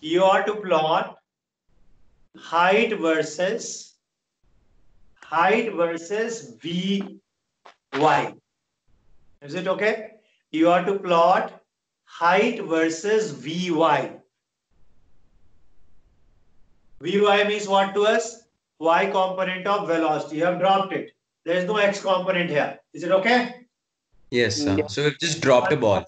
you are to plot height versus Vy. Is it okay? You are to plot height versus Vy. Vy means what to us? Y component of velocity. You have dropped it. There is no x component here. Is it okay? Yes, sir. Yeah. So we've just dropped a ball.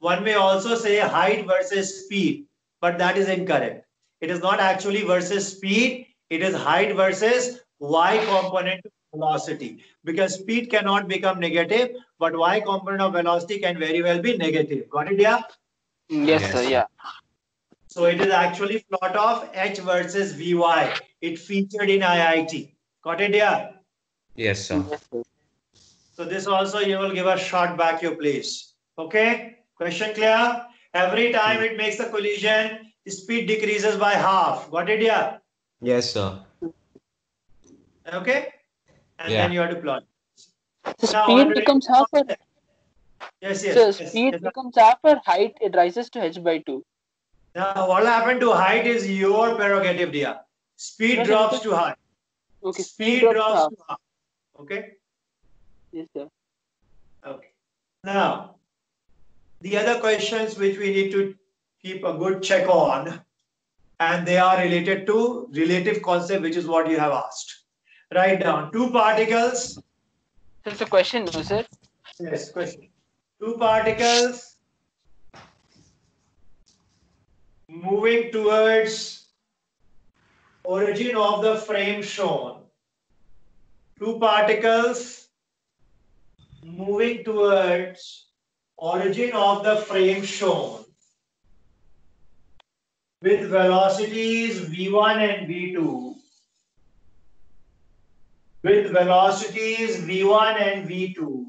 One may also say height versus speed, but that is incorrect. It is not actually versus speed. It is height versus y component of velocity. Because speed cannot become negative, but y component of velocity can very well be negative. Got it, yeah? Yes, sir. Yes, sir. Yeah. So it is actually plot of H versus Vy. It featured in IIT. Got it, yeah? Yes, sir. Yes, sir. So this also you will give a shot back your place. Okay? Question clear? Every time it makes a collision, speed decreases by half. Got it, yeah? Yes, sir. Okay? And then Yeah. you have to plot. So Now, speed becomes half or yes, so yes, yes, speed yes. becomes half or height it rises to h by 2. Now, what will happen to height is your prerogative, dear. Speed No, sir. drops to height. Okay, speed Speed drops to drops half. to half. Okay? Yes, sir. Okay. Now, the other questions which we need to keep a good check on, and they are related to relative concept, which is what you have asked. Write down two particles. So it's a question, no, sir? Yes, question. Two particles moving towards origin of the frame shown. Two particles moving towards origin of the frame shown with velocities v1 and v2. With velocities v1 and v2.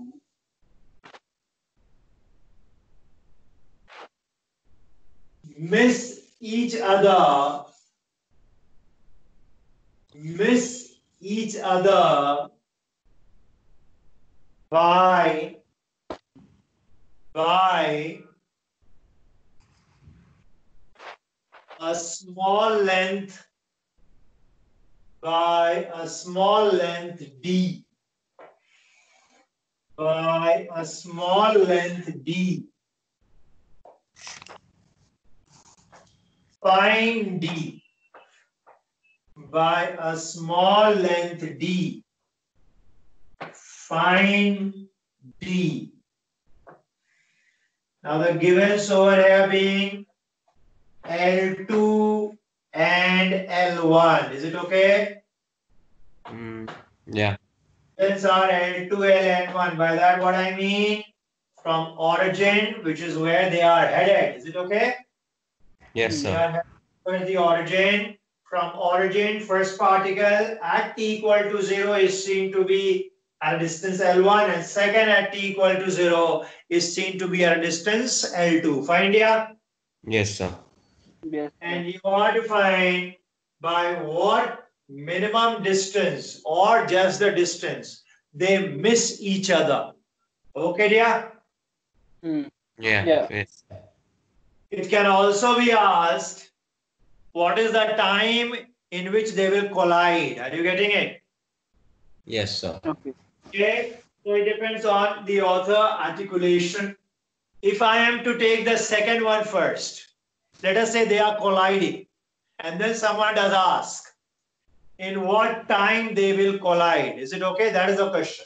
Miss each other by a small length d, by a small length d. Find d by a small length d. Find d. Now the givens over here being L2 and L1. Is it okay? Yeah. Givens are L2, L and 1. By that what I mean? From origin, which is where they are headed. Is it okay? Yes, They sir. are headed towards the origin. From origin, first particle at t equal to 0 is seen to be at a distance L1, and second at t equal to 0 is seen to be at a distance L2. Find here. Yes, sir. Yes, sir. And you want to find by what minimum distance or just the distance they miss each other. Okay, dear? Hmm. Yeah. Yeah. Yes. It can also be asked, what is the time in which they will collide? Are you getting it? Yes, sir. Okay. Okay, so it depends on the author articulation. If I am to take the second one first, let us say they are colliding, and then someone does ask, in what time they will collide? Is it okay? That is the question.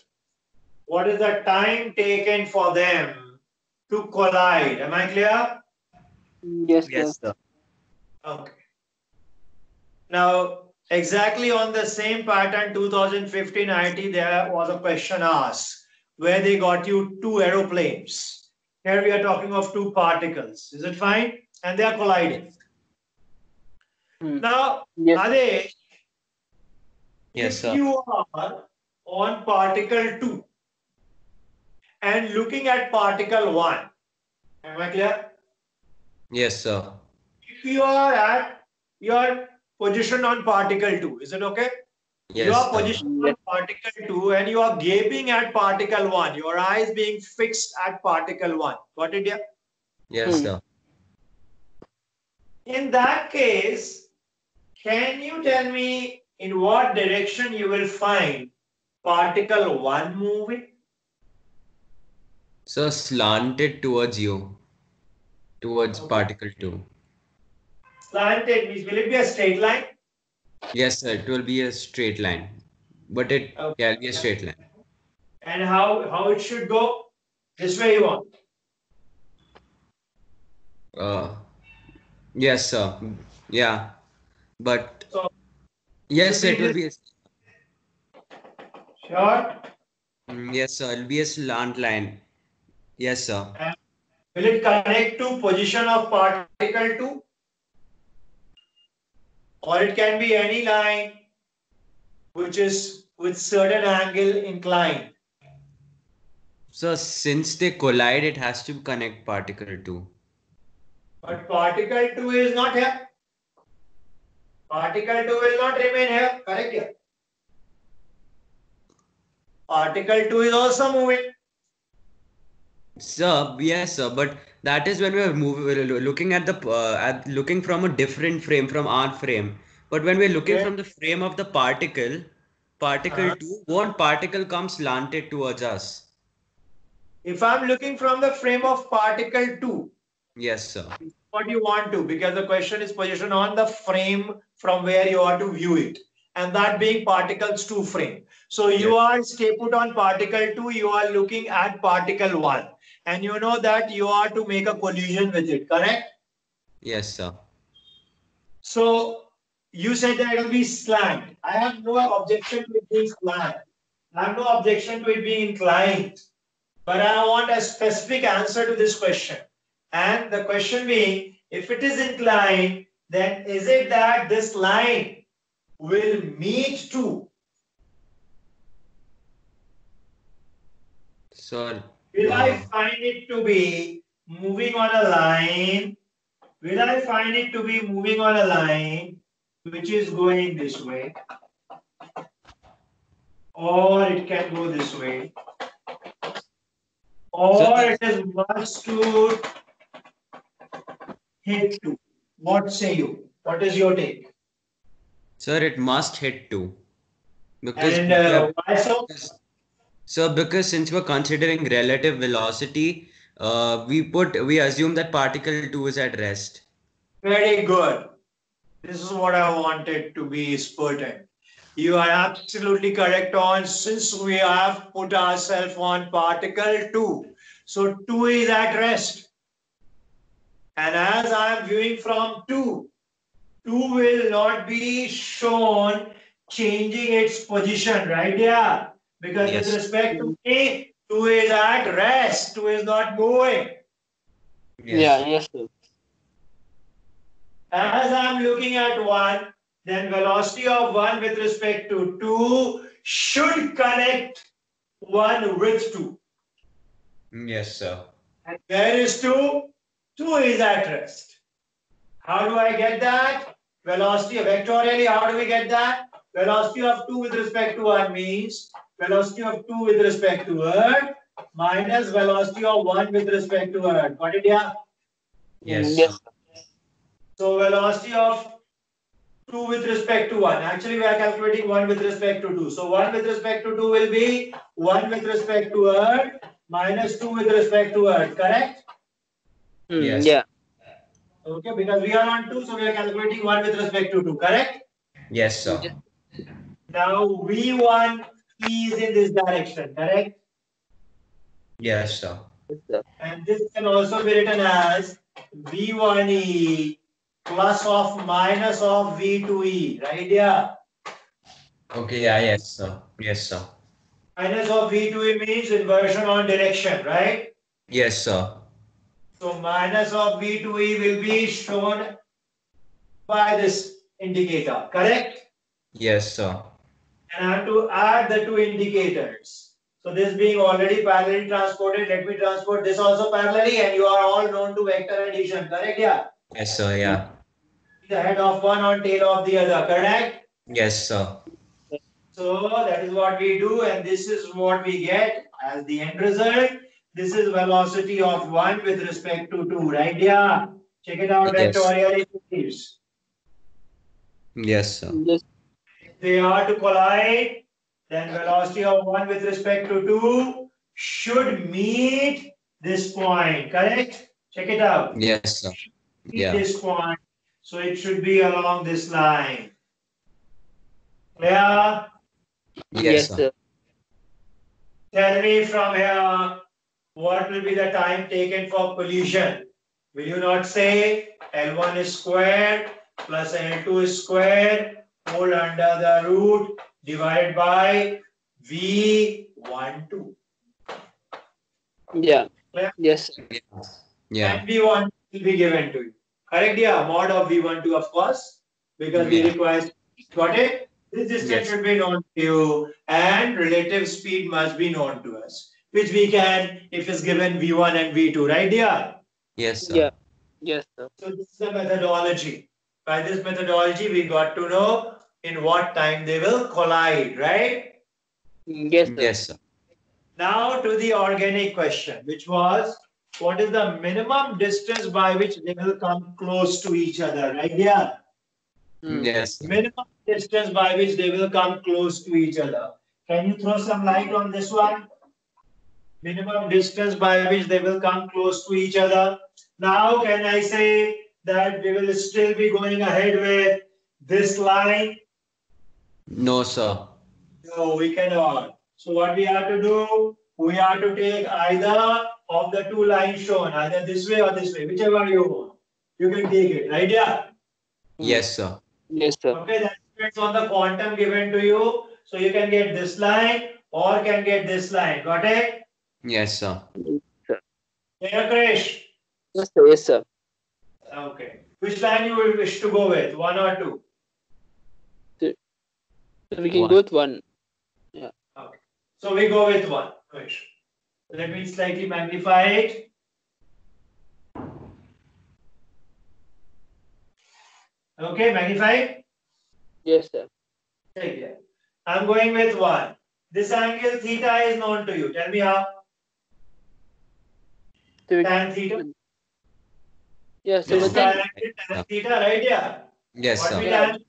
What is the time taken for them to collide? Am I clear? Yes, sir. Yes, sir. Okay. Now, exactly on the same pattern, 2015 IT, there was a question asked where they got you two aeroplanes. Here we are talking of two particles. Is it fine? And they are colliding. Hmm. Now, Yes. Adesh, Yes, if sir. you are on particle 2 and looking at particle 1, am I clear? Yes, sir. If you are at your position on particle 2, is it okay? You Yes, are sir. positioned Yes. on particle 2 and you are gaping at particle 1. Your eyes being fixed at particle 1. Got it, dear? Yes, Hmm. sir. In that case, can you tell me in what direction you will find particle 1 moving? So slanted towards you, towards Okay. particle 2. Slanted means will it be a straight line? Yes, sir, it will be a straight line. But Okay. yeah, it'll be a straight line. And how it should go? This way you want. Uh, yes, sir. Yeah. But So yes, should sir, be it will this be sure. yes, sir, it'll be a slant line. Yes, sir. And will it connect to position of particle 2? Or it can be any line which is with certain angle inclined. So since they collide, it has to connect particle 2. But particle 2 is not here. Particle 2 will not remain here. Correct here. Particle 2 is also moving. Sir, yes, sir, but that is when we're looking at the looking from a different frame from our frame. But when we're looking Okay. from the frame of the particle, particle Uh-huh. 2, one particle comes slanted towards us. If I'm looking from the frame of particle 2, Yes, sir. what you want to, because the question is positioned on the frame from where you are to view it, and that being particles 2 frame. So you are stay put on particle 2, you are looking at particle 1, and you know that you are to make a collision with it, correct? Yes, sir. So you said that it will be slant. I have no objection to it being slant. I have no objection to it being inclined. But I want a specific answer to this question. And the question being, if it is inclined, then is it that this line will meet to? Sir, Will I find it to be moving on a line? Will I find it to be moving on a line which is going this way? Or it can go this way? Or it is must to hit to? What say you? What is your take? sir, it must hit 2. Because And why so? so because since we're considering relative velocity, we assume that particle 2 is at rest. Very good. This is what I wanted to be pertinent. You are absolutely correct on, since we have put ourselves on particle 2. So 2 is at rest. And as I am viewing from 2, 2 will not be shown changing its position, right? Yeah. Because Yes. with respect to me, 2 is at rest, 2 is not moving. Yeah, yes, sir. As I'm looking at 1, then velocity of 1 with respect to 2 should connect 1 with 2. Yes, sir. And where is 2? 2 is at rest. How do I get that? Velocity, vectorially, how do we get that? Velocity of 2 with respect to 1 means velocity of 2 with respect to Earth minus velocity of 1 with respect to Earth. Got it, yeah? Yes, Yes, sir. sir. So velocity of 2 with respect to 1. Actually, we are calculating 1 with respect to 2. So 1 with respect to 2 will be 1 with respect to Earth minus 2 with respect to Earth. Correct? Yes. Yeah. Okay, because we are on 2, so we are calculating 1 with respect to 2. Correct? Yes, sir. Now V1 is in this direction. Correct? Yes, sir. Yes, sir. And this can also be written as V1E plus of minus of V2E. Right? Yeah. Okay, yeah, yes, sir. Yes, sir. Minus of V2E means inversion on direction. Right? Yes, sir. So minus of V2E will be shown by this indicator, correct? Yes, sir. And I have to add the two indicators. So this being already parallelly transported, let me transport this also parallelly, and you are all known to vector addition, correct? Yeah. Yes, sir. Yeah. The head of one on tail of the other, correct? Yes, sir. So that is what we do, and this is what we get as the end result. This is velocity of 1 with respect to 2, right? Yeah. Check it out Yes. vectorially, please. Yes, sir. Yes. If they are to collide, then velocity of 1 with respect to 2 should meet this point, correct? Check it out. Yes, sir. Meet Yeah. this point. So it should be along this line. Clear? Yes, sir. Tell me from here, what will be the time taken for collision? Will you not say L1 is squared plus L2 is squared whole under the root divided by V12? Yeah. Clear? Yes. Yeah. And V1 will be given to you. Correct? Yeah, mod of V12, of course, because we Yeah. require. Got it? This distance Yes. should be known to you, and relative speed must be known to us, which we can if it's given V1 and V2, right? Yeah. Yes, sir. Yeah. Yes, sir. So this is the methodology. By this methodology, we got to know in what time they will collide, right? Yes, sir. Yes, sir. Now to the organic question, which was what is the minimum distance by which they will come close to each other, right? Yeah. Yes, sir. Minimum distance by which they will come close to each other. Can you throw some light on this one? Minimum distance by which they will come close to each other. Now, can I say that we will still be going ahead with this line? No, sir. No, we cannot. So what we have to do, we have to take either of the two lines shown, either this way or this way, whichever you want. You can take it, right? Yeah. Yes, sir. Yes, sir. Okay, that depends on the quantum given to you. So you can get this line or can get this line. Got it? Yes, sir. Yeah, Krish. Yes, sir. Yes, sir. Okay. Which line you will wish to go with? One or two? So we can One. go with one. Okay. So we go with one. Krish. Let me slightly magnify it. Okay, magnify it. Yes, sir. Take care. I'm going with one. This angle theta is known to you. Tell me how. So we, Tan theta. yeah, so This we can, triangle tan theta, right? Yeah. Yes, What we sir. done?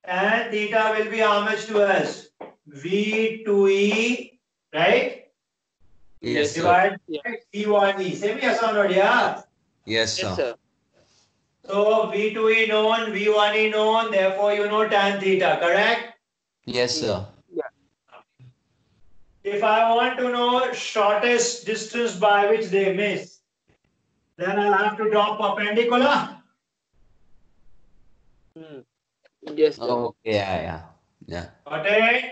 And theta will be how much to us? V2E, right? Yes, sir. Divided Yeah. by V1E. Same yes or not? Yeah. Yes, yes, sir. sir. So V2E known, V1E known, therefore you know tan theta, correct? Yes, sir. If I want to know shortest distance by which they miss, then I'll have to draw perpendicular. Yes, sir. Okay, yeah. Got it?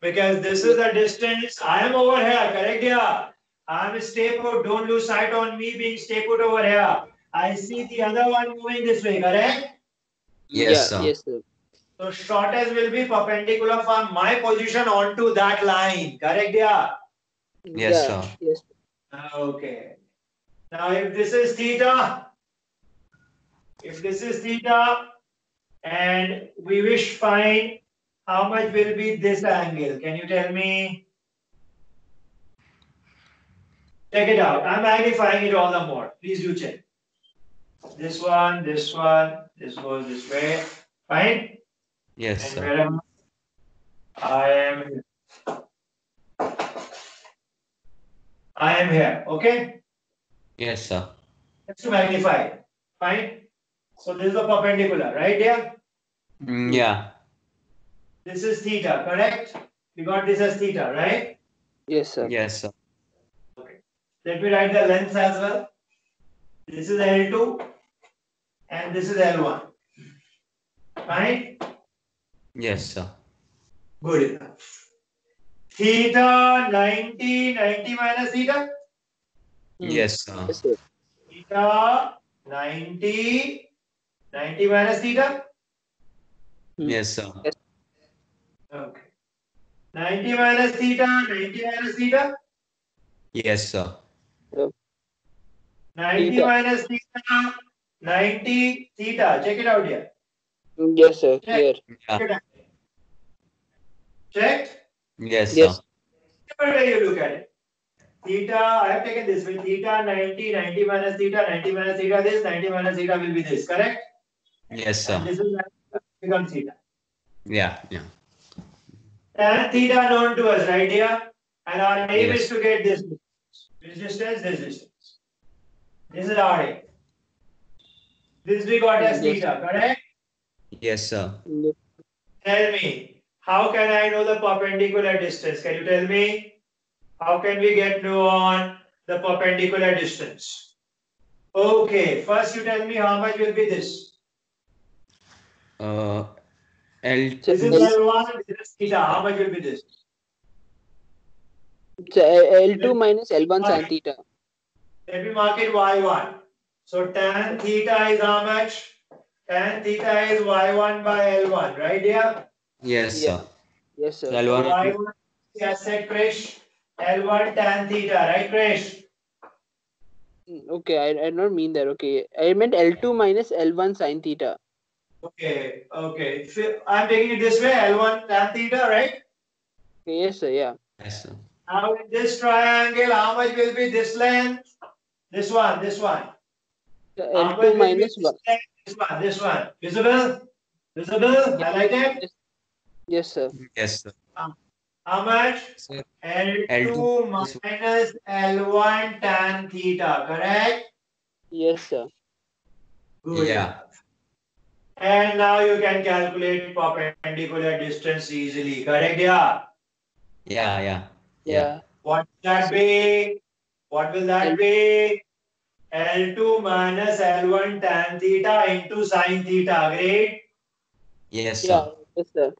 Because this is the distance. I am over here, correct? Yeah. I am stay put. Don't lose sight on me being stay put over here. I see the other one moving this way, correct? Yes, sir. Yes, sir. So shortest will be perpendicular from my position onto that line, correct? Yeah. Yes, sir. Yes. Okay. Now if this is theta, and we wish find how much will be this angle, can you tell me? Check it out. I'm magnifying it all the more. Please do check. This one, this goes this way. Fine? Yes, And sir. where am I? I am here. Okay? Yes, sir. Let's magnify it. Fine? So this is the perpendicular, right? Yeah? Yeah. This is theta, correct? We got this as theta, right? Yes, sir. Yes, sir. Let me write the length as well. This is L2 and this is L1. Fine? Yes, sir. Good enough. Theta 90 minus theta? Yes, sir. Yes, sir. Theta 90 minus theta? Yes, sir. Okay. 90 minus theta? Yes, sir. 90 Theta. minus theta, 90 theta. Check it out here. Yes, sir. Here. Yeah. Checked? Yes, Yes. sir. Whichever way you look at it. theta, I have taken this with theta 90, 90 minus theta, 90 minus theta, this 90 minus theta will be this, correct? Yes, And sir. this is become theta. Yeah, yeah. Tan theta known to us, right here? And our aim is Yes. to get this distance, this distance. This is our aim. This we got as Yes. theta, correct? Yes, sir. Yes. Tell me, how can I know the perpendicular distance? Can you tell me? How can we get know on the perpendicular distance? Okay, first you tell me how much will be this. L. This is L1, this is theta. How much will be this? So L2 minus L1 sin theta. Let me mark it Y1. So tan theta is how much? Tan theta is Y1 by L1, right here? Yes, Yeah. sir. Yes, sir. So So L1. Y1, yes, said Krish. L1 tan theta, right, Krish? Okay, I did not mean that. Okay, I meant L2 minus L1 sin theta. Okay, okay. I'm taking it this way, L1 tan theta, right? Okay, yes, sir. Yeah. Yes, sir. Now in this triangle, how much will be this length? This one, this one. So How much L2 will be minus this 1. length? This one, this one. Visible? Visible? Highlighted? Yes. Yes, sir. Yes, sir. How much? Sir, L2 L2. minus L1 tan theta, correct? Yes, sir. Good. Yeah. And now you can calculate perpendicular distance easily, correct? Yeah. Yeah, yeah. Yeah. What will that be? What will that be? L2 minus L1 tan theta into sin theta, great. Yes, Yeah. sir. Yes, sir.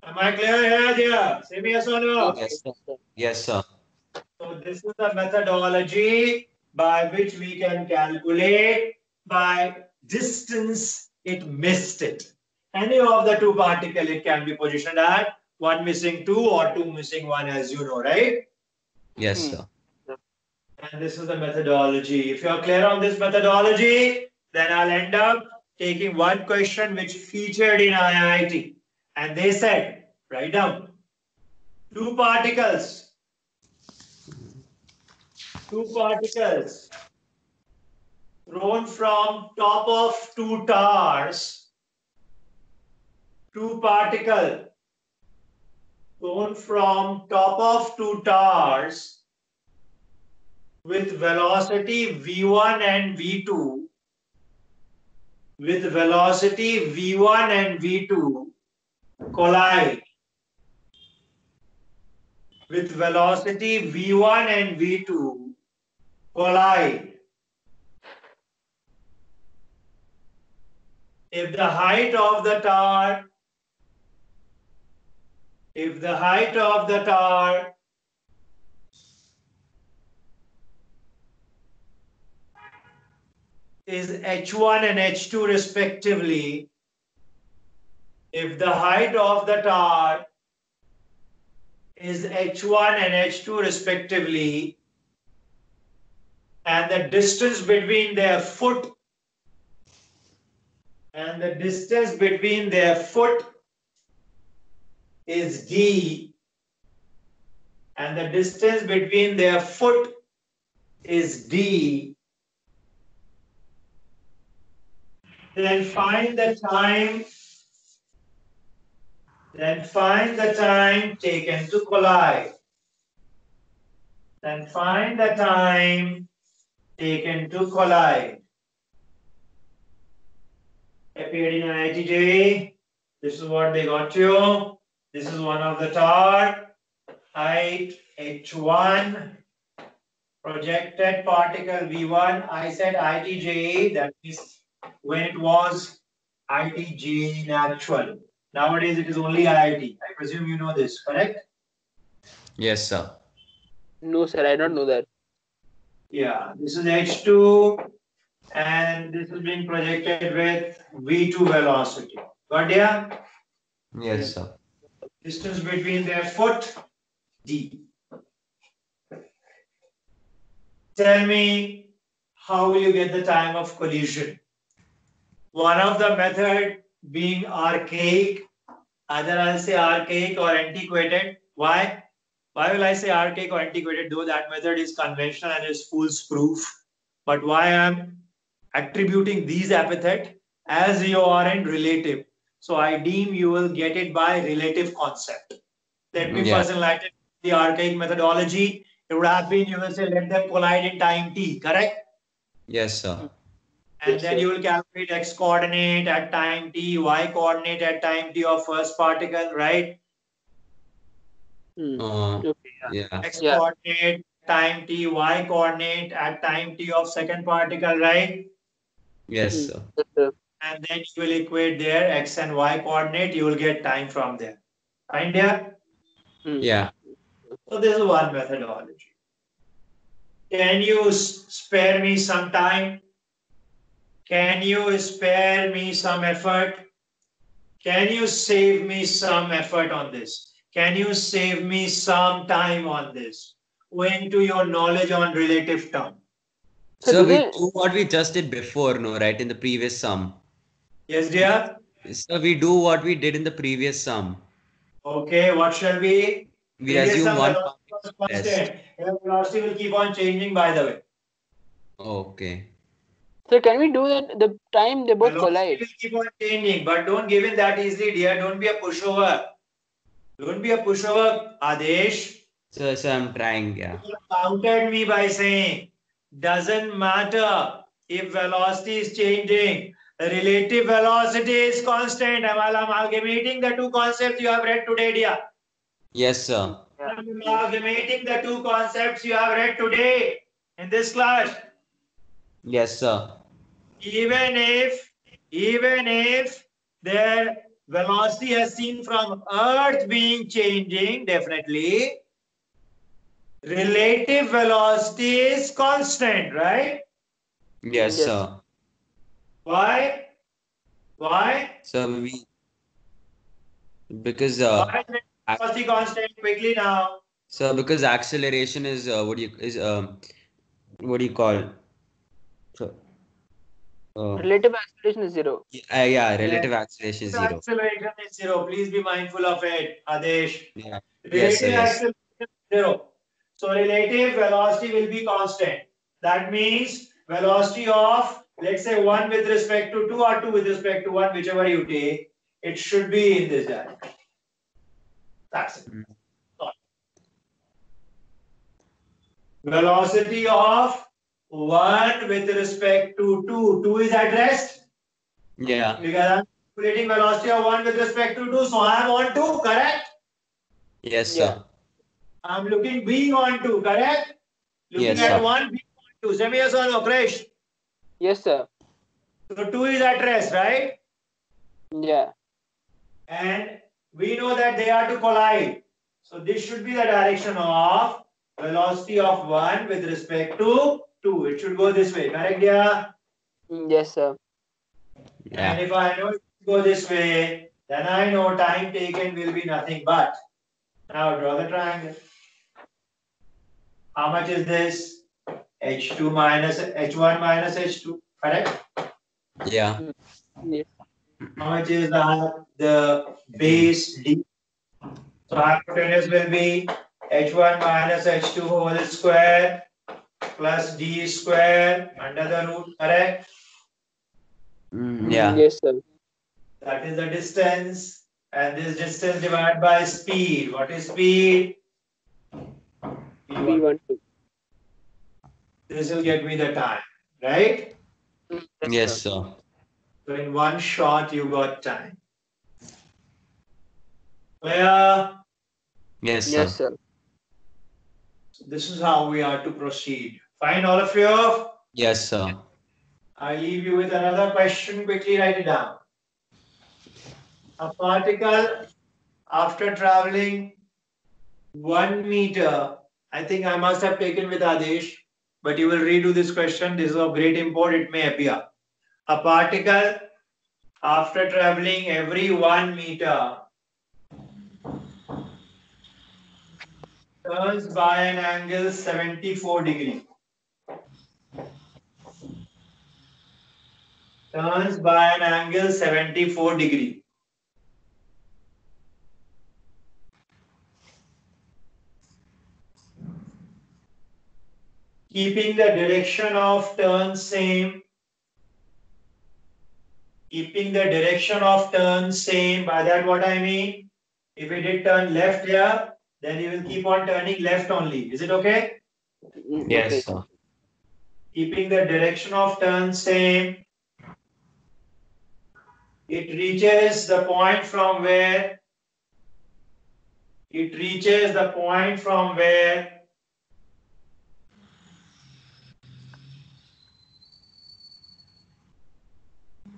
Am I clear here, dear? Say me yes or no. Yes, Yes, sir. sir. Yes, sir. So this is the methodology by which we can calculate by distance it missed it. Any of the two particle it can be positioned at, one missing two or two missing one, as you know, right? Yes, Hmm. sir. And this is the methodology. If you are clear on this methodology, then I'll end up taking one question which featured in IIT. And they said, write down, two particles thrown from top of two towers, two particle thrown from top of two towers with velocity v1 and v2, with velocity v1 and v2 collide, with velocity v1 and v2 collide. If the height of the tower is h1 and h2 respectively, if the height of the tower is h1 and h2 respectively, and the distance between their foot is d, and the distance between their foot is d, then find the time taken to collide. Appeared in IITJ. This is what they got you. This is one of the tower. Height h1, projected particle v1. I said IITJ, that is when it was IITJ in actual. Nowadays it is only IIT. I presume you know this, correct? Yes, sir. No, sir. I don't know that. Yeah, this is h2 and this is being projected with v2 velocity. Got ya? Yes, sir. Distance between their foot, d. Tell me, how will you get the time of collision? One of the method being archaic, either I'll say archaic or antiquated. Why? Why will I say archaic or antiquated? Though that method is conventional and is foolproof. But why I'm attributing these epithet as you are in relative. So I deem you will get it by relative concept. Let me Yeah. first enlighten the archaic methodology. It would have been, you will say, let them collide in time t, correct? Yes, sir. And Yes, then sir. you will calculate x coordinate at time t, y coordinate at time t of first particle, right? Okay. Yeah. X Yeah. coordinate time t, y coordinate at time t of second particle, right? Yes, Hmm. sir. Yes, sir. And then you will equate their x and y coordinate, you will get time from there. Fine there? Yeah. So this is one methodology. Can you spare me some time? Can you spare me some effort? Can you save me some effort on this? Can you save me some time on this? Owing to your knowledge on relative term. So So do we they? do what we just did before, no, right? In the previous sum. Yes, dear? So we do what we did in the previous sum. Okay, what shall we? We Previous assume sum one velocity particle was rest. constant. Here velocity will keep on changing, by the way. Okay. So can we do that? The time they both Velocity collide. will keep on changing, but don't give in that easily, dear. Don't be a pushover. Don't be a pushover, Adesh. So I'm trying, yeah. You countered me by saying, doesn't matter if velocity is changing. Relative velocity is constant. While amalgamating the two concepts you have read today, dear. Yes, sir. Yeah. Amalgamating the two concepts you have read today in this class. Yes, sir. Even if their velocity has seen from Earth being changing, definitely relative velocity is constant, right? Yes, Yes. sir. Why? Why? So because Why is ac- velocity constant? Quickly now. so because acceleration is what do you call so uh, Relative acceleration is 0. yeah, Yes. relative acceleration is zero. Acceleration is zero. Please be mindful of it, Adesh. Yeah. Yes, sir. Relative Yes. acceleration is zero. So relative velocity will be constant. That means velocity of, let's say, 1 with respect to 2 or 2 with respect to 1, whichever you take, it should be in this direction. That's it. Mm. Velocity of 1 with respect to 2. 2 is at rest. Yeah. Because I'm calculating velocity of 1 with respect to 2. So I am on 2, correct? Yes, Yeah. sir. I'm looking being on 2, correct? Looking Yes, at sir. 1 being on 2. Say me yes or no, Krish. Yes, sir. So 2 is at rest, right? Yeah. And we know that they are to collide. So this should be the direction of velocity of 1 with respect to 2. It should go this way, correct? Yeah. Yes, sir. And Yeah. if I know it should go this way, then I know time taken will be nothing but. Now draw the triangle. How much is this? H2 minus H1 minus H2, correct? Yeah. Yes. How much is the base D? So hypotenuse will be H1 minus H2 whole square plus D square under the root, correct? Yeah. Yes, sir. That is the distance. And this distance divided by speed. What is speed? V12. This will get me the time, right? Yes, sir. So in one shot, you got time. Clear? Yes, sir. Yes, sir. This is how we are to proceed. Fine, all of you? Yes, sir. I leave you with another question. Quickly write it down. A particle after traveling 1 meter, I think I must have taken with Adesh, but you will redo this question. This is of great import. It may appear. A particle after traveling every 1 meter turns by an angle 74 degree. Turns by an angle 74 degree. keeping the direction of turn same. Keeping the direction of turn same. By that what I mean? If it did turn left here, then you will keep on turning left only. Is it okay? Yes, Okay. sir. Keeping the direction of turn same. It reaches the point from where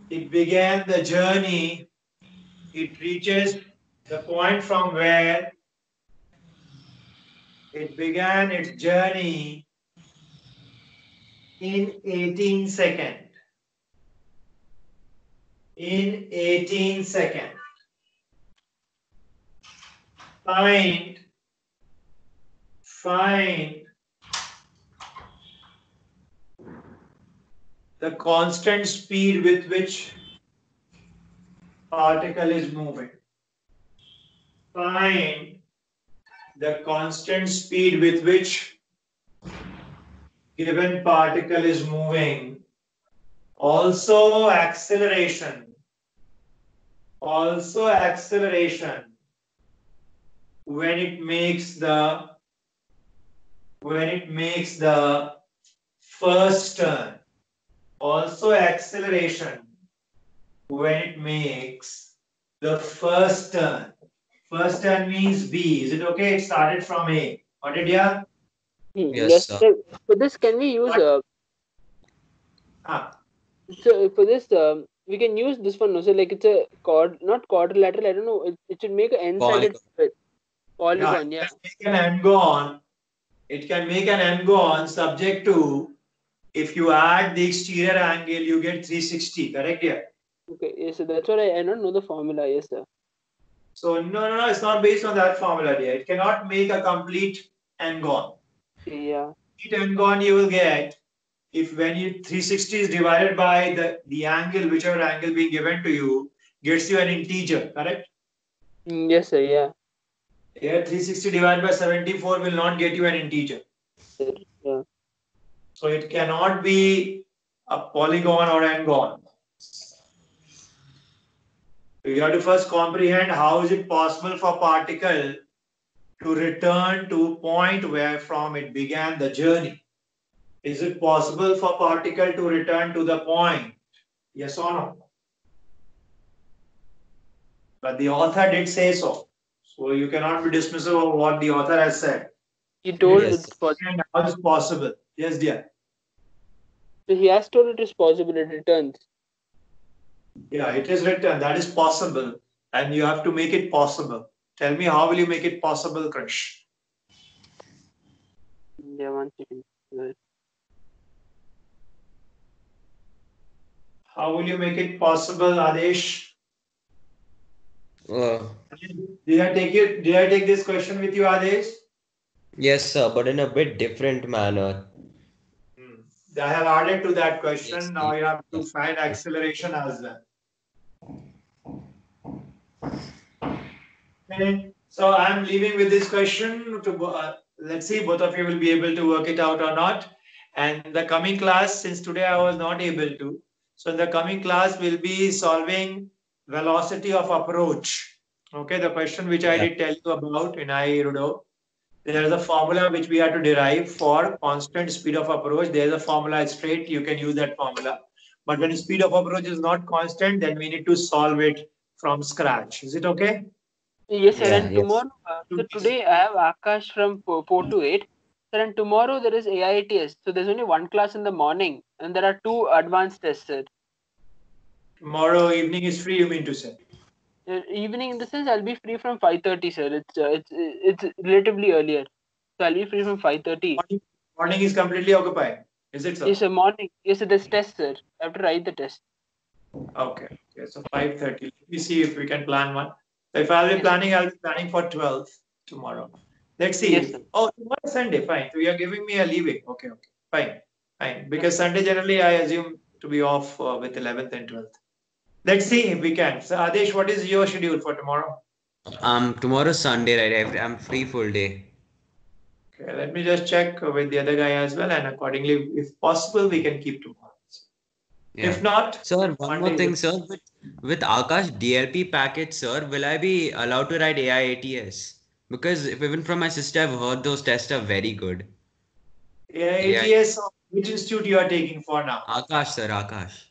it began the journey. It reaches the point from where it began its journey in 18 seconds. In 18 seconds. Find the constant speed with which particle is moving. Find the constant speed with which given particle is moving. Also acceleration when it makes the first turn. Also acceleration when it makes the first turn. First turn means B. Is it okay? It started from A. Got it, yeah? Yes, sir. So for this, can we use so for this we can use this one. No, so like it's a not quadrilateral. I don't know. It should make an n-sided polygon. Yeah. It can make an n-gon subject to, if you add the exterior angle, you get 360. Correct, yeah? Okay. Yes. So that's what I don't know the formula. Yes, sir. So no, it's not based on that formula, dear. It cannot make a complete n-gon. Yeah. Complete n-gon you will get if when you 360 is divided by the angle, whichever angle being given to you, gets you an integer, correct? Yes, sir. Yeah. Here 360 divided by 74 will not get you an integer. Yeah. So it cannot be a polygon or n-gon. So you have to first comprehend how is it possible for particle to return to point where from it began the journey. Is it possible for particle to return to the point? Yes or no? But the author did say so. So you cannot be dismissive of what the author has said. He told Yes. it's possible. And how is possible? Yes, dear. So he has told it is possible. It returns. Yeah, it is written. That is possible. And you have to make it possible. Tell me, how will you make it possible, Krish? Yeah, 1 second. How will you make it possible, Adesh? Uh, Did I take this question with you, Adesh? yes, sir, but in a bit different manner. I have added to that question. Yes, Now you have to yes. find acceleration as well. Okay. So I'm leaving with this question to let's see both of you will be able to work it out or not. And the coming class, since today I was not able to, so in the coming class we'll be solving velocity of approach. Okay, the question which I did tell you about in IRUDO. There is a formula which we have to derive for constant speed of approach. There is a formula straight. You can use that formula. But when speed of approach is not constant, then we need to solve it from scratch. Is it okay? Yes, sir. Yeah, And yes. tomorrow, so today I have Akash from 4 to 8. Sir, and tomorrow there is AITS. So there's only one class in the morning, and there are 2 advanced tests, sir. Tomorrow evening is free, you mean to say? Evening, in the sense, I'll be free from 5:30, sir. It's relatively earlier, so I'll be free from 5:30. Morning is completely occupied. Is it so? Yes, sir. Morning. Yes, sir. There's test, sir. I have to write the test. Okay. So 5:30. Let me see if we can plan one. So if I'll be planning for 12 tomorrow. Let's see. Yes, sir. Oh, tomorrow is Sunday. Fine. So you are giving me a leeway. Okay. Fine. Because Sunday generally I assume to be off with 11th and 12th. Let's see if we can. So Adesh, what is your schedule for tomorrow? Tomorrow's Sunday, right? I'm free full day. Okay, let me just check with the other guy as well, and accordingly, if possible, we can keep tomorrow. Yeah. If not, Sir, one more Monday thing, is- sir. With Akash DLP package, sir, will I be allowed to write AIATS? Because even from my sister, I've heard those tests are very good. AITS, which institute you are taking for now? Akash, sir, Akash.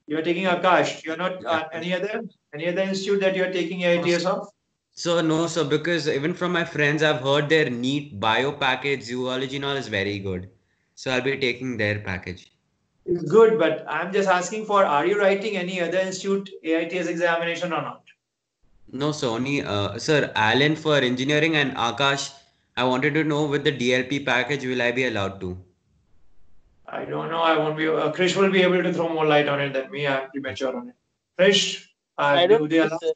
You are taking Akash. You are not Yeah. any other institute that you are taking AITS of? So no, sir, because even from my friends, I've heard their NEET bio package, zoology and all is very good. So I'll be taking their package. It's good, but I'm just asking for, are you writing any other institute AITS examination or not? No, sir, only sir, Alan for engineering and Akash. I wanted to know with the DLP package, will I be allowed to? I don't know. I won't be. Krish will be able to throw more light on it than me. I'm premature on it. Krish, I do don't they know, allow? sir.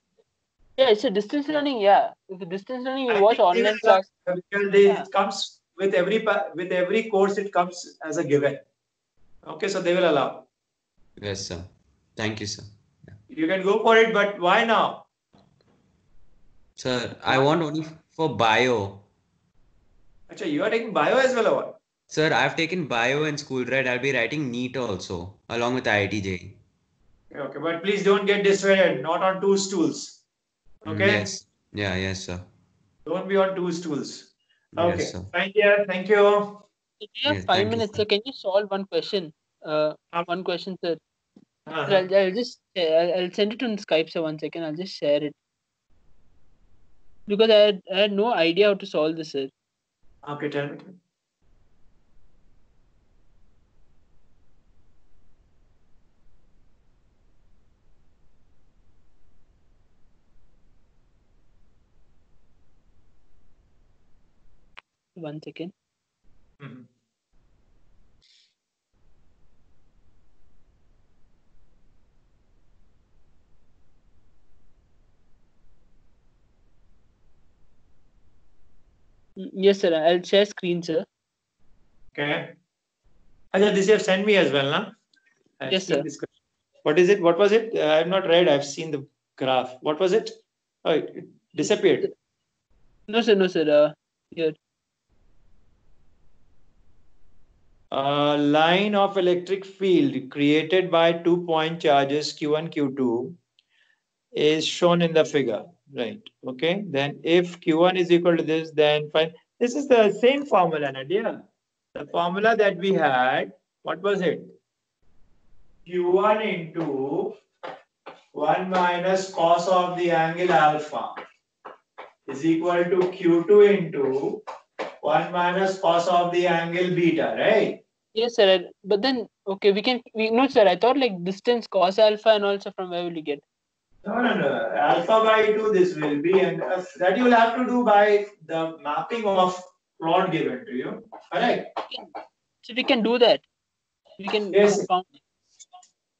Yeah, it's a distance learning. Yeah, if it's distance learning, you I watch think they will online allow, class. because Yeah. it comes with every course. It comes as a given. Okay, so they will allow. Yes, sir. Thank you, sir. You can go for it, but why now? Sir, I want only for bio. Actually, you are taking bio as well, or what? Sir, I've taken bio in school, right? I'll be writing NEET also, along with IIT-JEE. Okay, but please don't get dissuaded. Not on two stools. Okay. Yes. Yeah, yes, sir. Don't be on two stools. Yes, Okay. sir. Fine, dear. Thank you. You have Yes, 5 thank you, minutes, sir. sir. Can you solve one question? One question, sir. Sir, Uh-huh. I'll just I'll send it on Skype, sir. 1 second. I'll just share it because I had no idea how to solve this, sir. Okay, tell me. 1 second. Mhm. Yes, sir. I'll share screen, sir. Okay. Ajay, this you have sent me as well, na? I've Yes, seen sir. this. What is it? What was it? I have not read. I've seen the graph. What was it? Oh, it disappeared. No, sir. No, sir. Here. A line of electric field created by 2-point charges Q1, Q2 is shown in the figure, right? Okay. Then if Q1 is equal to this, then fine. This is the same formula, Nadia. The formula that we had, what was it? Q1 into 1 minus cos of the angle alpha is equal to Q2 into 1 minus cos of the angle beta, right? Yes, sir. But then, okay, no, sir. I thought like distance cos alpha and also from where will you get? No. Alpha by 2 this will be, and that you will have to do by the mapping of plot given to you. Correct? So we can do that. We can Yes. found.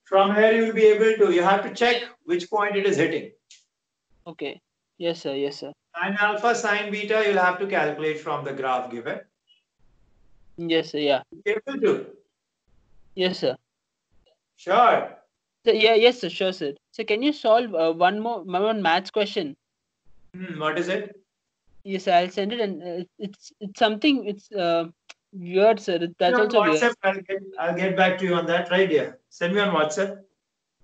From here you will be able to, you have to check which point it is hitting. Okay. Yes, sir. Yes, sir. Sin alpha, sin beta, you'll have to calculate from the graph given. Yes, sir. Yeah. Able to? Yes, sir. Sure. So, yeah. Yes, sir. Sure, sir. So can you solve one maths question? What is it? Yes, sir, I'll send it, and it's something. It's weird, sir. That's On also weird. WhatsApp, I'll get back to you on that, right? Yeah. Send me on WhatsApp.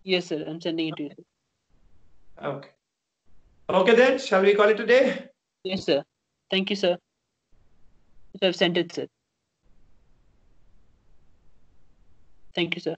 Yes, sir. I'm sending it to you, sir. Okay. Okay then, shall we call it a day? Yes, sir. Thank you, sir. I've sent it, sir. Thank you, sir.